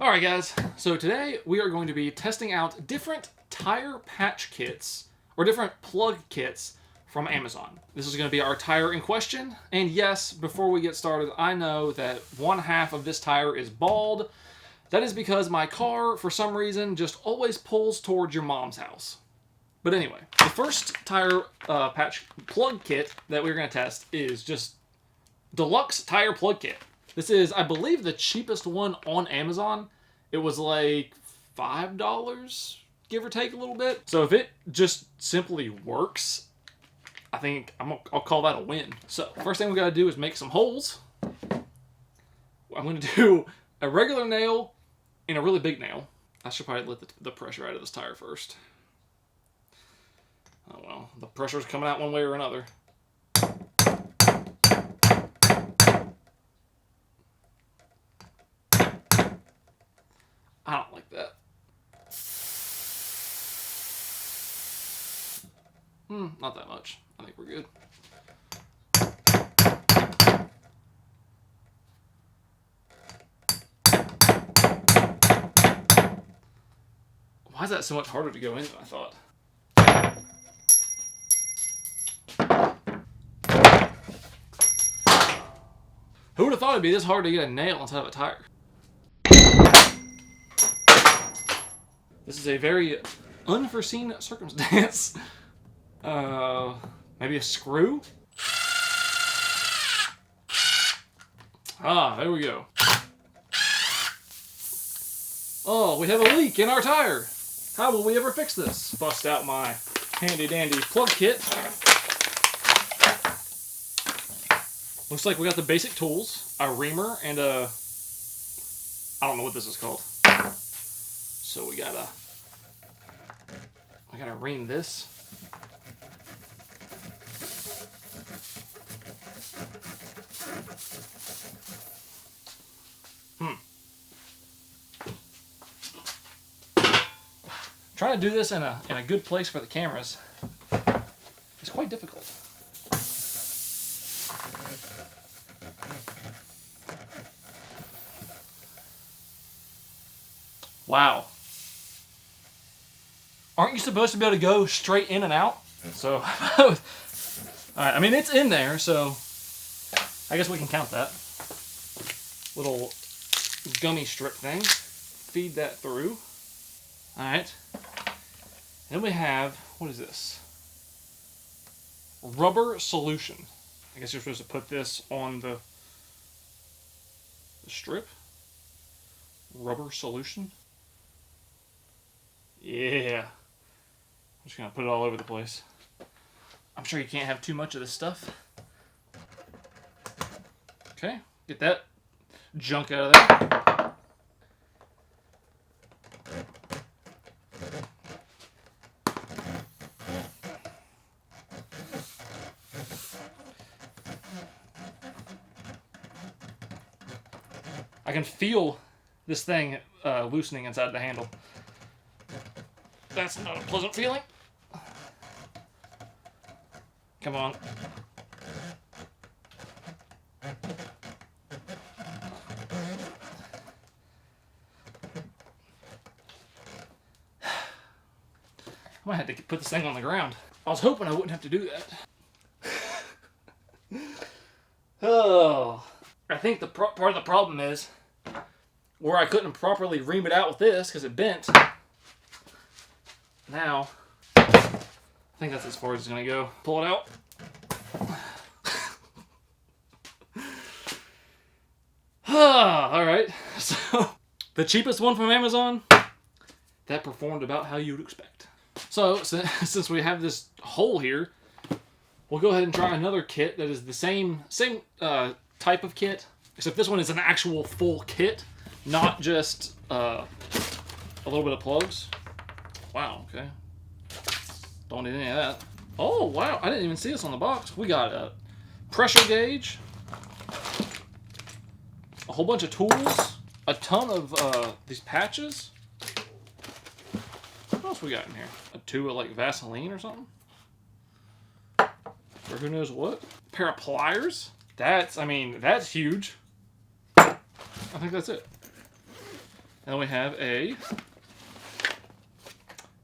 Alright guys, so today we are going to be testing out different tire patch kits, or different plug kits from Amazon. This is going to be our tire in question, and yes, before we get started, I know that one half of this tire is bald. That is because my car, for some reason, just always pulls towards your mom's house. But anyway, the first tire patch plug kit that we're going to test is just Deluxe Tire Plug Kit. This is, I believe, the cheapest one on Amazon. It was like $5, give or take a little bit. So if it just simply works, I think I'll call that a win. So first thing we got to do is make some holes. I'm going to do a regular nail and a really big nail. I should probably let the pressure out of this tire first. Oh well, the pressure's coming out one way or another. I don't like that. Not that much. I think we're good. Why is that so much harder to go in than I thought? Who would have thought it'd be this hard to get a nail inside of a tire? This is a very unforeseen circumstance. Maybe a screw? Ah, there we go. Oh, we have a leak in our tire. How will we ever fix this? Bust out my handy dandy plug kit. Looks like we got the basic tools, a reamer and a, I don't know what this is called. So we gotta ream this. Trying to do this in a good place for the cameras is quite difficult. Wow. Aren't you supposed to be able to go straight in and out? So, alright, I mean, it's in there, so I guess we can count that. Little gummy strip thing. Feed that through. Alright. Then we have, what is this? Rubber solution. I guess you're supposed to put this on the strip. Rubber solution. Yeah. I'm just going to put it all over the place. I'm sure you can't have too much of this stuff. Okay, get that junk out of there. I can feel this thing loosening inside the handle. That's not a pleasant feeling. Come on. I might have to put this thing on the ground. I was hoping I wouldn't have to do that. Oh, I think the part of the problem is where I couldn't properly ream it out with this because it bent. Now, I think that's as far as it's going to go. Pull it out. Alright, so the cheapest one from Amazon, that performed about how you'd expect. So, since we have this hole here, we'll go ahead and try another kit that is the same type of kit, except this one is an actual full kit, not just a little bit of plugs. Wow, okay. Don't need any of that. Oh, wow, I didn't even see this on the box. We got a pressure gauge, a whole bunch of tools, a ton of these patches. What else we got in here? A tube of like Vaseline or something? Or who knows what? A pair of pliers. That's huge. I think that's it. And then we have a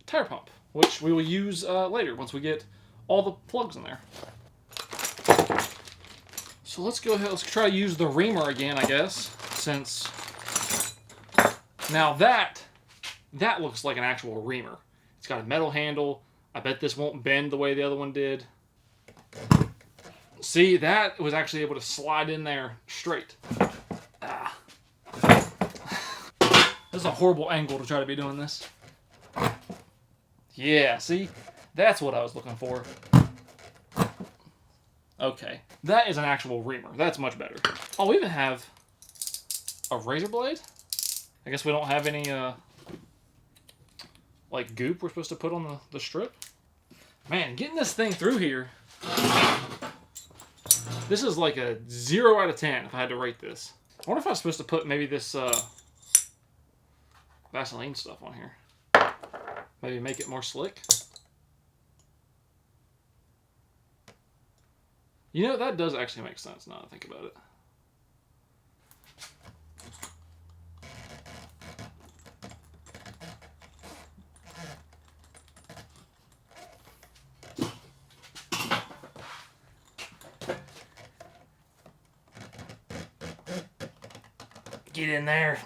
tire pump, which we will use later once we get all the plugs in there. So let's go ahead, let's try to use the reamer again, I guess, since now that looks like an actual reamer. It's got a metal handle. I bet this won't bend the way the other one did. See, that was actually able to slide in there straight. Ah. This is a horrible angle to try to be doing this. Yeah, see? That's what I was looking for. Okay. That is an actual reamer. That's much better. Oh, we even have a razor blade? I guess we don't have any, like, goop we're supposed to put on the strip. Man, getting this thing through here... This is like a 0 out of 10 if I had to rate this. I wonder if I was supposed to put maybe this Vaseline stuff on here. Maybe make it more slick. You know, that does actually make sense now that I think about it. Get in there.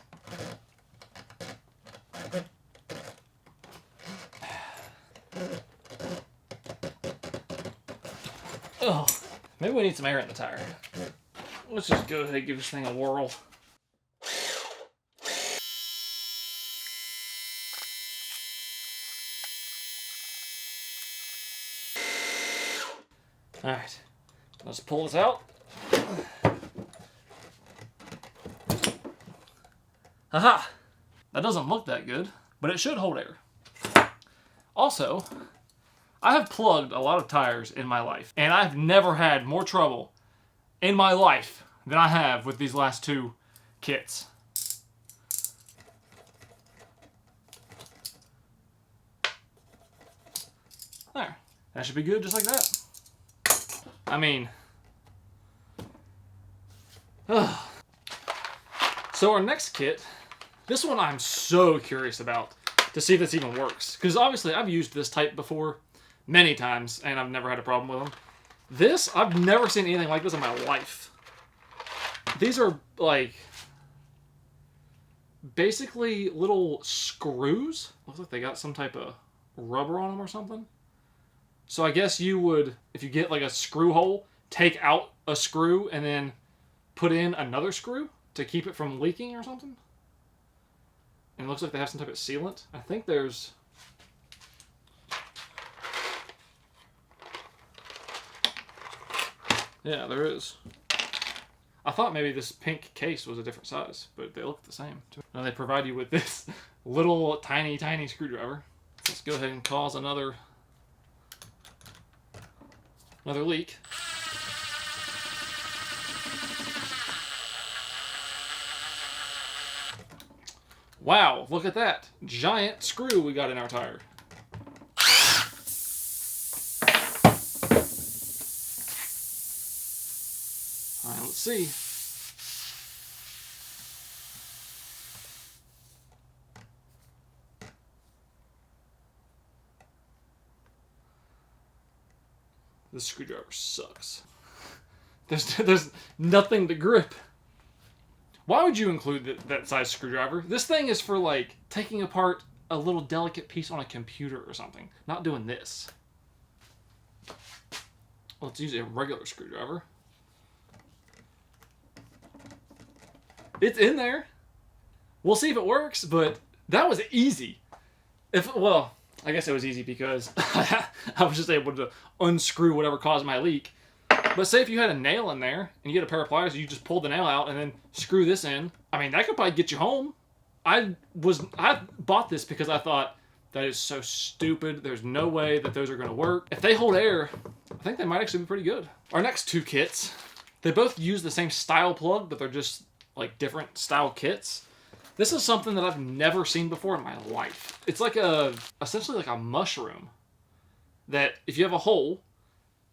Oh, maybe we need some air in the tire. Let's just go ahead and give this thing a whirl. Alright, let's pull this out. Haha! That doesn't look that good, but it should hold air. Also, I have plugged a lot of tires in my life, and I've never had more trouble in my life than I have with these last two kits. There. That should be good just like that. I mean... So our next kit, this one I'm so curious about to see if this even works. Because obviously I've used this type before many times, and I've never had a problem with them. This, I've never seen anything like this in my life. These are like basically little screws. Looks like they got some type of rubber on them or something. So I guess you would, if you get like a screw hole, take out a screw and then put in another screw to keep it from leaking or something. And it looks like they have some type of sealant. I think there's... Yeah, there is. I thought maybe this pink case was a different size, but they look the same. Now they provide you with this little tiny, tiny screwdriver. Let's go ahead and cause another leak. Wow, look at that. Giant screw we got in our tire. Alright, let's see. This screwdriver sucks. There's nothing to grip. Why would you include that size screwdriver? This thing is for, like, taking apart a little delicate piece on a computer or something. Not doing this. Let's use a regular screwdriver. It's in there. We'll see if it works, but that was easy. Well, I guess it was easy because I was just able to unscrew whatever caused my leak. But say if you had a nail in there and you get a pair of pliers, you just pull the nail out and then screw this in. I mean, that could probably get you home. I bought this because I thought that is so stupid. There's no way that those are going to work. If they hold air, I think they might actually be pretty good. Our next two kits, they both use the same style plug, but they're just like different style kits. This is something that I've never seen before in my life. It's like essentially like a mushroom that if you have a hole,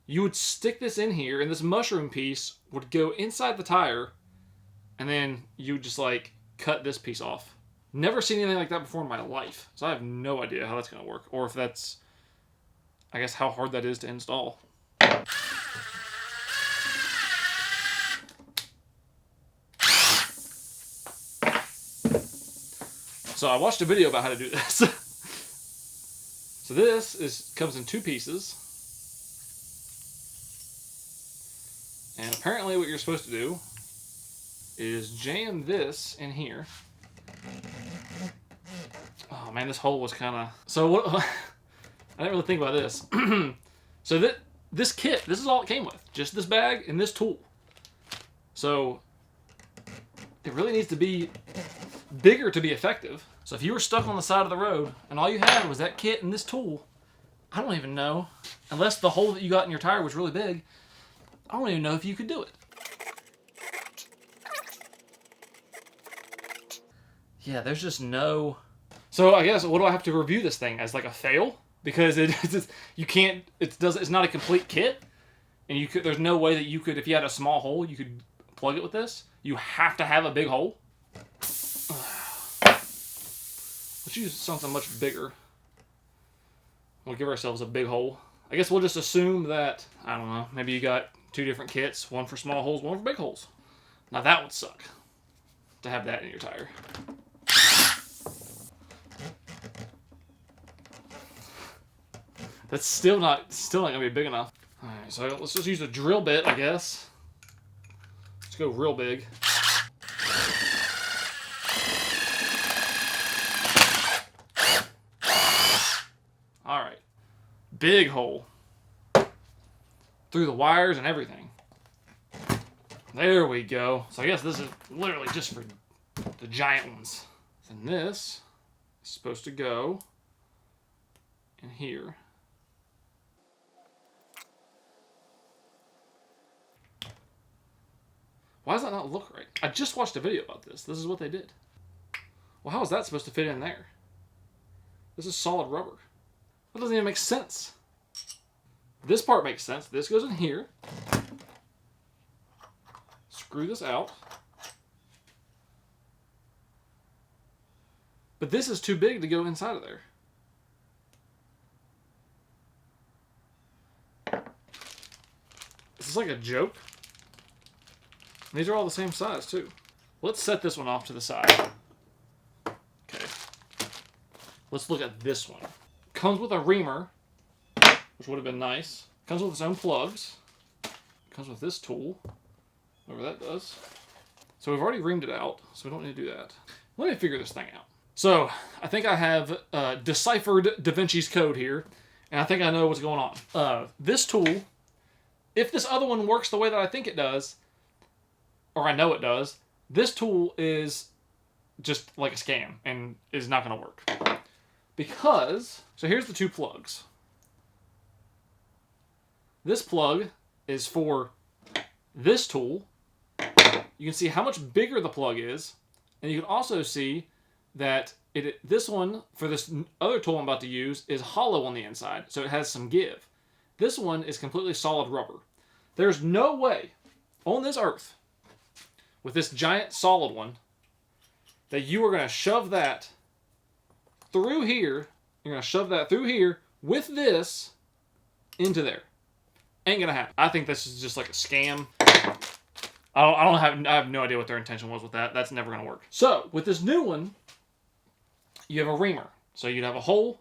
you would stick this in here and this mushroom piece would go inside the tire and then you would just like cut this piece off Never seen anything like that before in my life. So I have no idea how that's going to work. Or if that's, I guess, how hard that is to install. So I watched a video about how to do this. So this comes in 2 pieces. And apparently what you're supposed to do is jam this in here. Oh man, this hole was kind of... So what... I didn't really think about this. So this kit, this is all it came with. Just this bag and this tool. So it really needs to be bigger to be effective. So if you were stuck on the side of the road and all you had was that kit and this tool, I don't even know. Unless the hole that you got in your tire was really big, I don't even know if you could do it. Yeah, there's just no... So I guess, what do I have to review this thing as, like a fail? Because you can't, it's not a complete kit, and there's no way that you could, if you had a small hole, you could plug it with this. You have to have a big hole. Let's use something much bigger. We'll give ourselves a big hole. I guess we'll just assume that, I don't know, maybe you got 2 different kits, one for small holes, one for big holes. Now that would suck, to have that in your tire. That's still not gonna be big enough. All right, so let's just use a drill bit, I guess. Let's go real big. All right, big hole through the wires and everything. There we go. So I guess this is literally just for the giant ones. And this is supposed to go in here. Why does that not look right? I just watched a video about this. This is what they did. Well, how is that supposed to fit in there? This is solid rubber. That doesn't even make sense. This part makes sense. This goes in here. Screw this out. But this is too big to go inside of there. Is this like a joke? These are all the same size, too. Let's set this one off to the side. Okay. Let's look at this one. Comes with a reamer, which would have been nice. Comes with its own plugs. Comes with this tool, whatever that does. So we've already reamed it out, so we don't need to do that. Let me figure this thing out. So I think I have deciphered Da Vinci's code here, and I think I know what's going on. This tool, if this other one works the way that I think it does, or I know it does, this tool is just like a scam and is not going to work. Because, so here's the 2 plugs. This plug is for this tool. You can see how much bigger the plug is, and you can also see that this one, for this other tool I'm about to use, is hollow on the inside, so it has some give. This one is completely solid rubber. There's no way on this earth, with this giant solid one, that you are going to shove that through here. You're going to shove that through here with this into there. Ain't going to happen. I think this is just like a scam. I have no idea what their intention was with that. That's never going to work. So, with this new one, you have a reamer. So you'd have a hole,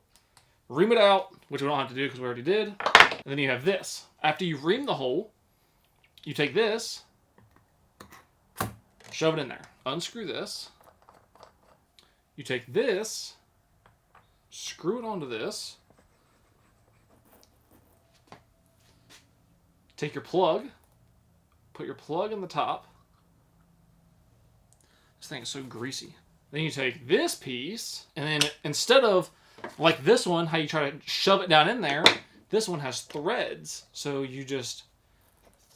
ream it out, which we don't have to do because we already did. And then you have this. After you ream the hole, you take this, shove it in there. Unscrew this. You take this, screw it onto this. Take your plug, put your plug in the top. This thing is so greasy. Then you take this piece, and then instead of like this one, how you try to shove it down in there, this one has threads. So you just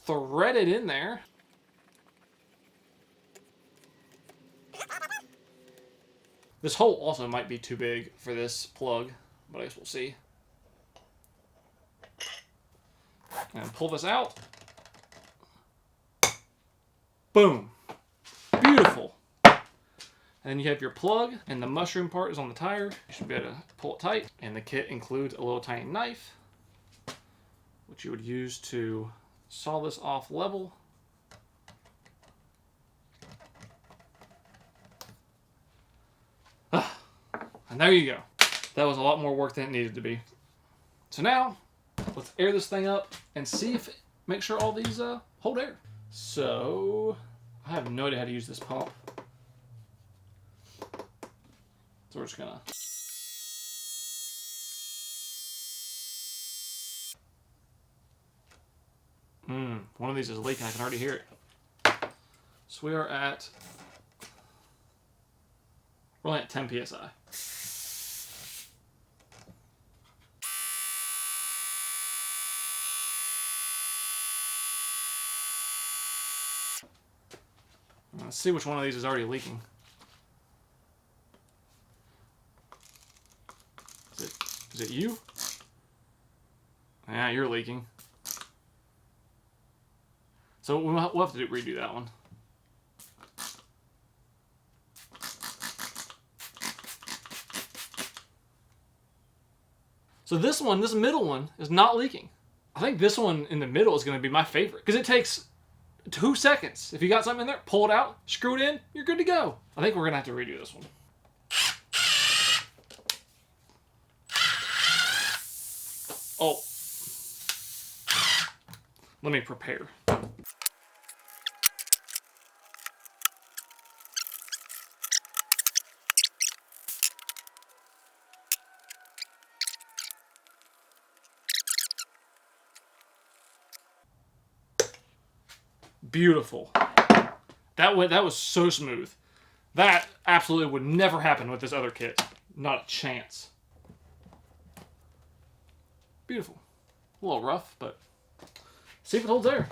thread it in there. This hole also might be too big for this plug, but I guess we'll see. And pull this out. Boom. Beautiful. And then you have your plug, and the mushroom part is on the tire. You should be able to pull it tight. And the kit includes a little tiny knife, which you would use to saw this off level. And there you go. That was a lot more work than it needed to be. So now, let's air this thing up and see if, make sure all these hold air. So, I have no idea how to use this pump. So we're just gonna. One of these is leaking, I can already hear it. So we are at, we're only at 10 PSI. Let's see which one of these is already leaking. Is it you? Yeah, you're leaking. So we'll have to redo that one. So this one, this middle one, is not leaking. I think this one in the middle is going to be my favorite because it takes 2 seconds. If you got something in there, pull it out, screw it in, you're good to go. I think we're going to have to redo this one. Oh. Let me prepare. Beautiful. That was so smooth. That absolutely would never happen with this other kit. Not a chance. Beautiful. A little rough, but see if it holds air.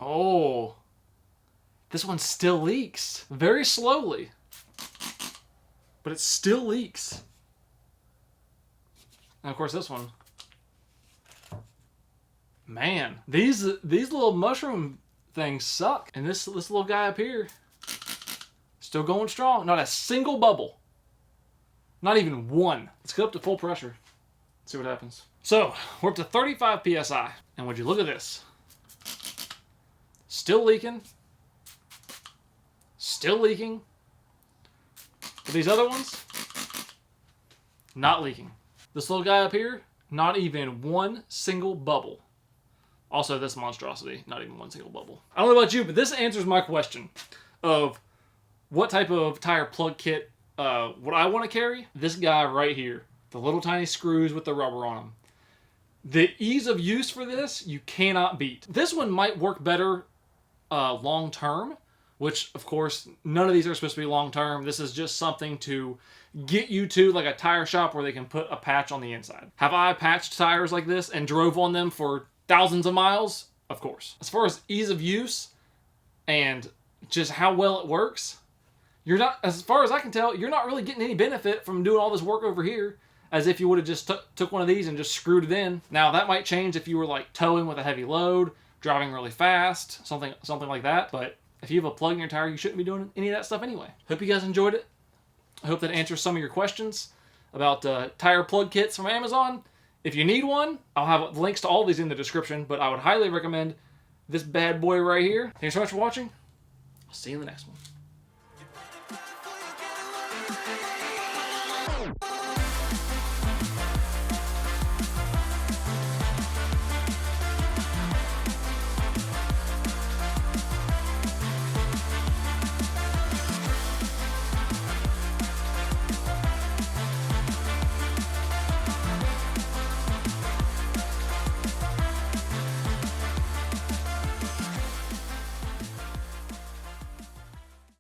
Oh. This one still leaks. Very slowly. But it still leaks. And of course this one. Man, these little mushroom things suck. And this little guy up here, still going strong. Not a single bubble. Not even one. Let's get up to full pressure. See what happens. So, we're up to 35 PSI. And would you look at this? Still leaking. Still leaking. But these other ones, not leaking. This little guy up here, not even one single bubble. Also, this monstrosity, not even one single bubble. I don't know about you, but this answers my question of what type of tire plug kit would I want to carry? This guy right here. The little tiny screws with the rubber on them. The ease of use for this, you cannot beat. This one might work better long term, which of course, none of these are supposed to be long term. This is just something to get you to like a tire shop where they can put a patch on the inside. Have I patched tires like this and drove on them for thousands of miles? Of course. As far as ease of use and just how well it works, you're not, as far as I can tell, you're not really getting any benefit from doing all this work over here as if you would have just took one of these and just screwed it in. Now that might change if you were like towing with a heavy load, driving really fast, something like that. But if you have a plug in your tire, you shouldn't be doing any of that stuff anyway. Hope you guys enjoyed it. I hope that answers some of your questions about tire plug kits from Amazon. If you need one, I'll have links to all these in the description, but I would highly recommend this bad boy right here. Thanks so much for watching. I'll see you in the next one.